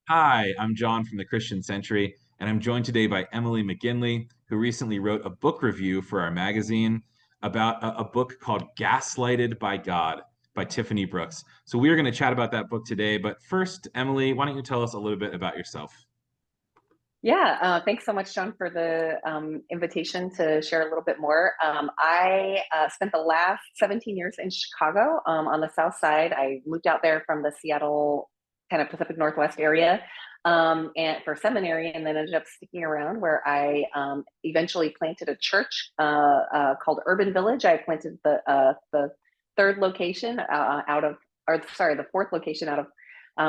Hi, I'm John from the Christian Century, and I'm joined today by Emily McGinley, who recently wrote a book review for our magazine about a book called Gaslighted by God by Tiffany Brooks. So we are going to chat about that book today. But first, Emily, why don't you tell us a little bit about yourself? Yeah, thanks so much, John, for the invitation to share a little bit more. I spent the last 17 years in Chicago on the South Side. I moved out there from the Seattle kind of Pacific Northwest area and for seminary, and then ended up sticking around where I eventually planted a church called Urban Village. I planted the third location out of, or sorry, the fourth location out of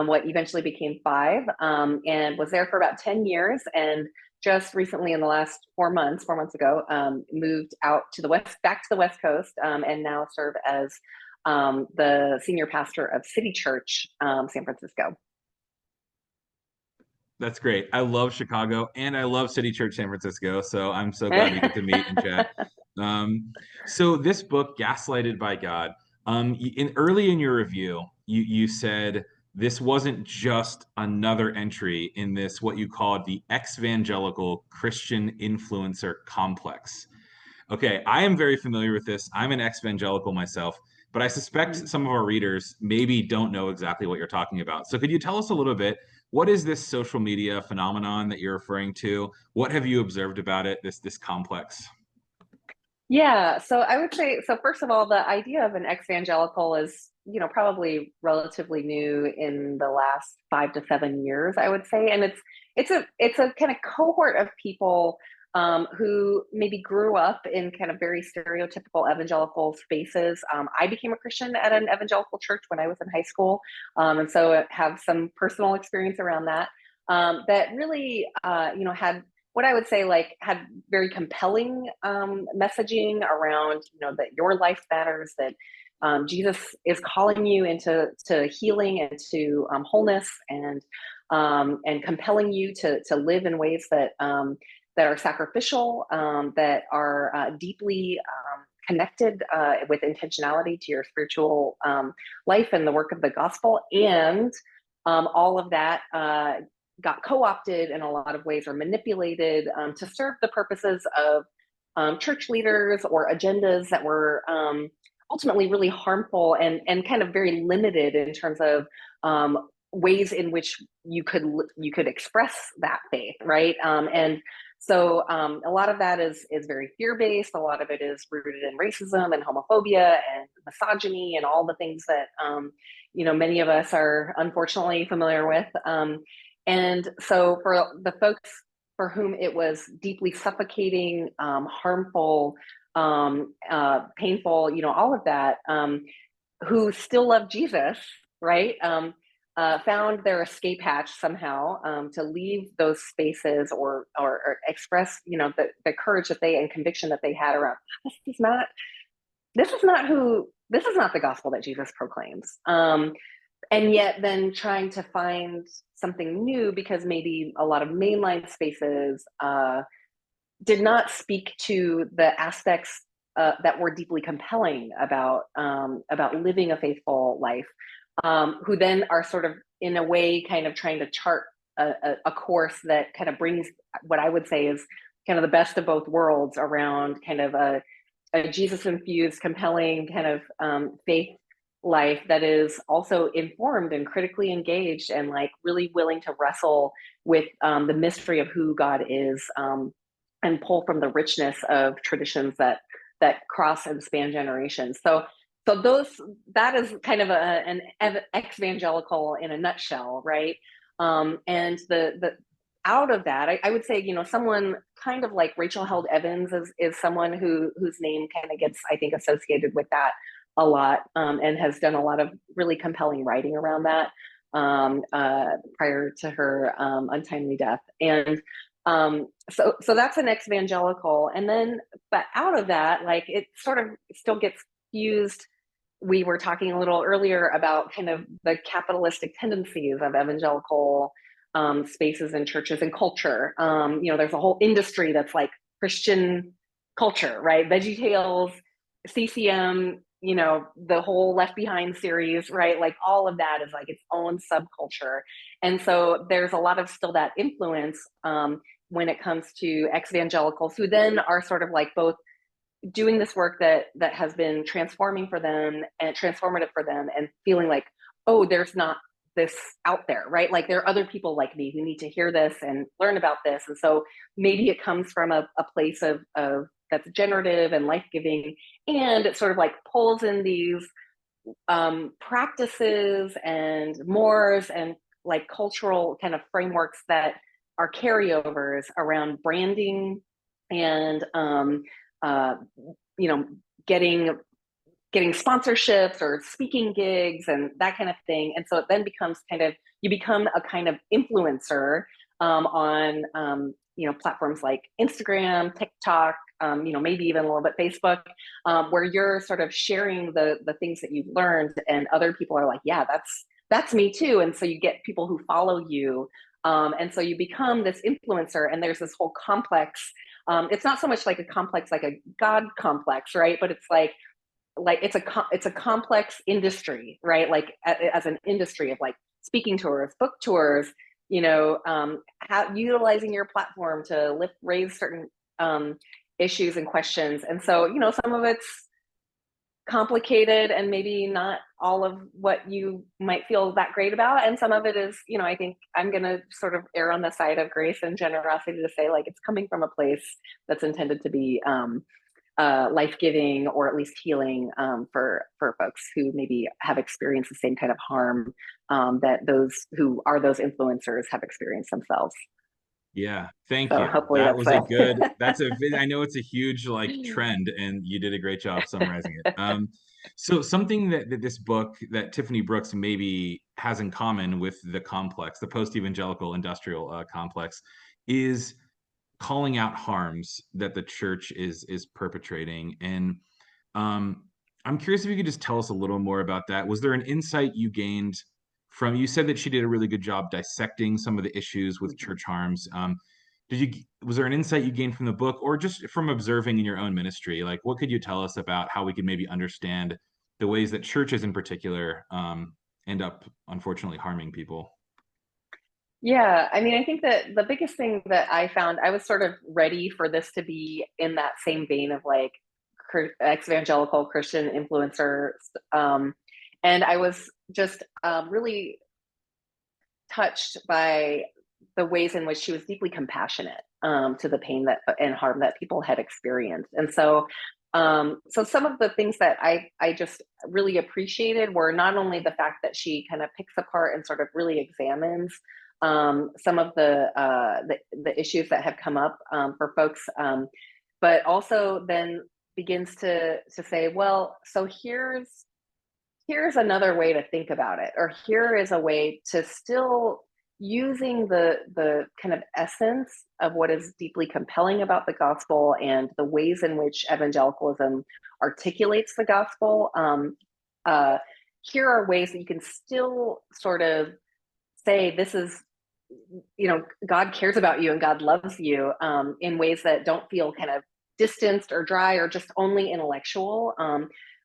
what eventually became five, and was there for about 10 years. And just recently, in the last 4 months, 4 months ago, moved out to the west, back to the West Coast, and now serve as the senior pastor of City Church, San Francisco. That's great. I love Chicago and I love City Church San Francisco. So I'm so glad we get to meet and chat. Um, so this book, Gaslighted by God, early in your review, you said this wasn't just another entry in this what you called the ex-evangelical Christian influencer complex. Okay, I am very familiar with this. I'm an ex-evangelical myself, but I suspect some of our readers maybe don't know exactly what you're talking about. So could you tell us a little bit, what is this social media phenomenon that you're referring to? What have you observed about it, this complex? Yeah, so I would say, so first of all, the idea of an ex-evangelical is, probably relatively new in the last 5 to 7 years, I would say. And it's a kind of cohort of people who maybe grew up in kind of very stereotypical evangelical spaces. I became a Christian at an evangelical church when I was in high school, and so I have some personal experience around that. That really, had what I would say like had very compelling messaging around, that your life matters, that Jesus is calling you into healing and to wholeness, and compelling you to live in ways that are sacrificial, that are deeply connected with intentionality to your spiritual life and the work of the gospel. And all of that got co-opted in a lot of ways, or manipulated to serve the purposes of church leaders or agendas that were ultimately really harmful and kind of very limited in terms of ways in which you could express that faith, right? And so a lot of that is very fear based. A lot of it is rooted in racism and homophobia and misogyny and all the things that many of us are unfortunately familiar with. And so for the folks for whom it was deeply suffocating, harmful, painful, all of that, who still love Jesus, right? Found their escape hatch somehow to leave those spaces, or express, the courage that they and conviction that they had around this is not the gospel that Jesus proclaims. And yet then trying to find something new because maybe a lot of mainline spaces did not speak to the aspects that were deeply compelling about living a faithful life, who then are sort of in a way kind of trying to chart a course that kind of brings what I would say is kind of the best of both worlds around kind of a Jesus infused, compelling kind of faith life that is also informed and critically engaged and like really willing to wrestle with the mystery of who God is, and pull from the richness of traditions that cross and span generations. So that is kind of an ex-evangelical in a nutshell, right? And the out of that, I would say, someone kind of like Rachel Held Evans is someone whose name kind of gets, I think, associated with that a lot, and has done a lot of really compelling writing around that prior to her untimely death. And so that's an ex-evangelical. And then, but out of that, like it sort of still gets fused. We were talking a little earlier about kind of the capitalistic tendencies of evangelical spaces and churches and culture. There's a whole industry that's like Christian culture, right? Veggie Tales, CCM, the whole Left Behind series, right? Like all of that is like its own subculture. And so there's a lot of still that influence when it comes to ex-evangelicals who then are sort of like both doing this work that has been transforming for them and transformative for them and feeling like, oh, there's not this out there, right? Like there are other people like me who need to hear this and learn about this. And so maybe it comes from a place of that's generative and life-giving, and it sort of like pulls in these practices and mores and like cultural kind of frameworks that are carryovers around branding and uh, you know getting sponsorships or speaking gigs and that kind of thing. And so it then becomes kind of, you become a kind of influencer on, platforms like Instagram, TikTok, maybe even a little bit Facebook, where you're sort of sharing the things that you've learned, and other people are like, yeah, that's me too. And so you get people who follow you. And so you become this influencer, and there's this whole complex. It's not so much like a complex, like a God complex, right? But it's like it's a complex industry, right? Like as an industry of like speaking tours, book tours, utilizing your platform to raise certain issues and questions. And so, some of it's complicated and maybe not all of what you might feel that great about. And some of it is, I think I'm going to sort of err on the side of grace and generosity to say like it's coming from a place that's intended to be life-giving or at least healing for folks who maybe have experienced the same kind of harm that those who are those influencers have experienced themselves. Yeah, thank So you. hopefully That that's was a good, I know it's a huge like trend, and you did a great job summarizing it. So something that this book that Tiffany Brooks maybe has in common with the complex, the post-evangelical industrial complex, is calling out harms that the church is perpetrating. And I'm curious if you could just tell us a little more about that. Was there an insight you gained from, you said that she did a really good job dissecting some of the issues with church harms. Was there an insight you gained from the book, or just from observing in your own ministry? Like, what could you tell us about how we could maybe understand the ways that churches in particular end up unfortunately harming people? Yeah, I mean, I think that the biggest thing that I found, I was sort of ready for this to be in that same vein of like ex-evangelical Christian influencers. And I was just really touched by the ways in which she was deeply compassionate to the pain that and harm that people had experienced. And so some of the things that I just really appreciated were not only the fact that she kind of picks apart and sort of really examines some of the issues that have come up for folks, but also then begins to say, well, so here's another way to think about it, or here is a way to still using the kind of essence of what is deeply compelling about the gospel and the ways in which evangelicalism articulates the gospel. Uh, Here are ways that you can still sort of say this is, God cares about you and God loves you in ways that don't feel kind of distanced or dry or just only intellectual,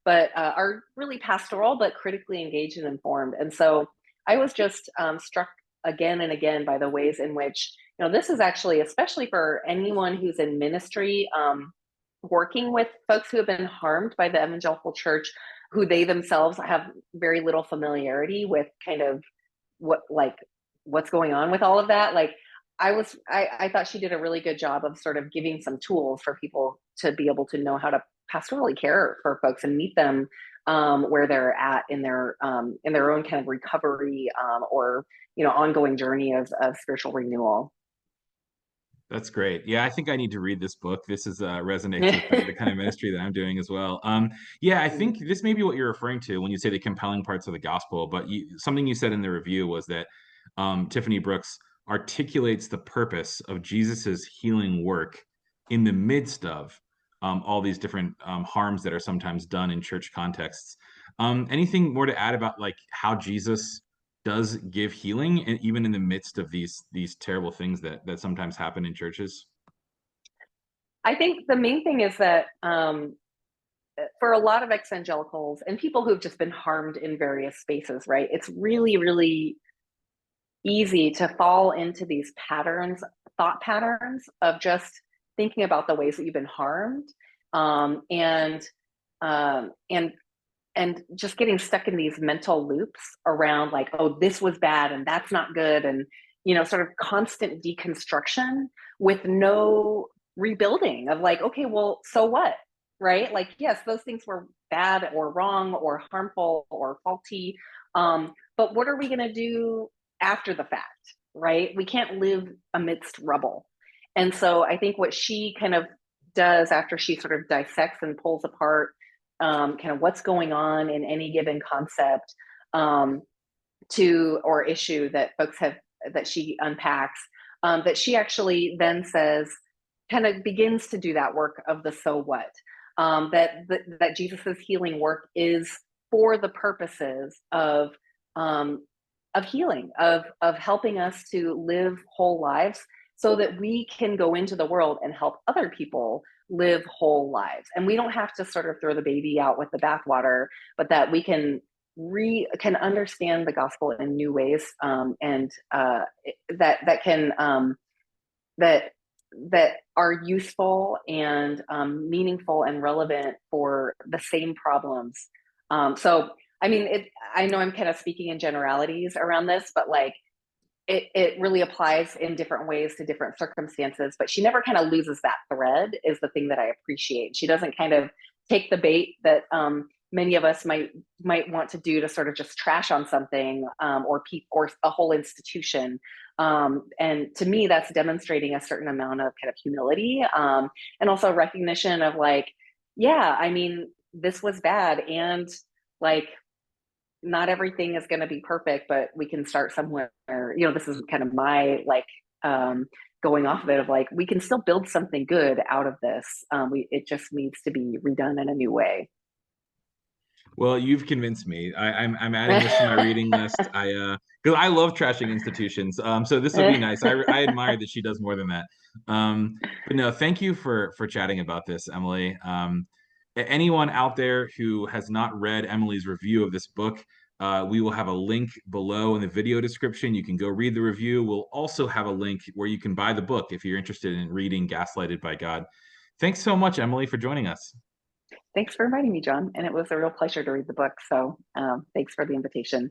but are really pastoral, but critically engaged and informed. And so I was just struck again and again by the ways in which, this is actually, especially for anyone who's in ministry, working with folks who have been harmed by the evangelical church, who they themselves have very little familiarity with kind of what's going on with all of that. Like I thought she did a really good job of sort of giving some tools for people to be able to know how to pastorally care for folks and meet them where they're at in their own kind of recovery or ongoing journey of spiritual renewal. That's great. Yeah, I think I need to read this book. This is resonates with the kind of ministry that I'm doing as well. Yeah, I think this may be what you're referring to when you say the compelling parts of the gospel. But something you said in the review was that Tiffany Brooks articulates the purpose of Jesus's healing work in the midst of all these different harms that are sometimes done in church contexts. Anything more to add about like how Jesus does give healing, and even in the midst of these terrible things that sometimes happen in churches? I think the main thing is that for a lot of ex-evangelicals and people who've just been harmed in various spaces, right? It's really, really easy to fall into these patterns, thought patterns of just thinking about the ways that you've been harmed, um, and um, and and just getting stuck in these mental loops around like, oh, this was bad and that's not good, and sort of constant deconstruction with no rebuilding of like, okay, well, so what, right? Like, yes, those things were bad or wrong or harmful or faulty, but what are we going to do after the fact, right? We can't live amidst rubble. And so I think what she kind of does after she sort of dissects and pulls apart kind of what's going on in any given concept, um, to or issue that folks have, that she unpacks, that she actually then says, kind of begins to do that work of the so what, that Jesus's healing work is for the purposes of healing, of helping us to live whole lives so that we can go into the world and help other people live whole lives. And we don't have to sort of throw the baby out with the bathwater, but that we can understand the gospel in new ways, and that can that that are useful and meaningful and relevant for the same problems. So, I mean, I know I'm kind of speaking in generalities around this, but like it really applies in different ways to different circumstances. But she never kind of loses that thread, is the thing that I appreciate. She doesn't kind of take the bait that many of us might want to do to sort of just trash on something, or a whole institution. And to me, that's demonstrating a certain amount of kind of humility, and also recognition of like, yeah, I mean, this was bad, and like, not everything is going to be perfect, but we can start somewhere. This is kind of my like, going off of it of like, we can still build something good out of this. It just needs to be redone in a new way. Well, you've convinced me. I'm adding this to my reading list. Because I love trashing institutions. So this will be nice. I admire that she does more than that. But no, thank you for chatting about this, Emily. Anyone out there who has not read Emily's review of this book, we will have a link below in the video description. You can go read the review. We'll also have a link where you can buy the book if you're interested in reading Gaslighted by God. Thanks so much, Emily, for joining us. Thanks for inviting me, John. And it was a real pleasure to read the book. So thanks for the invitation.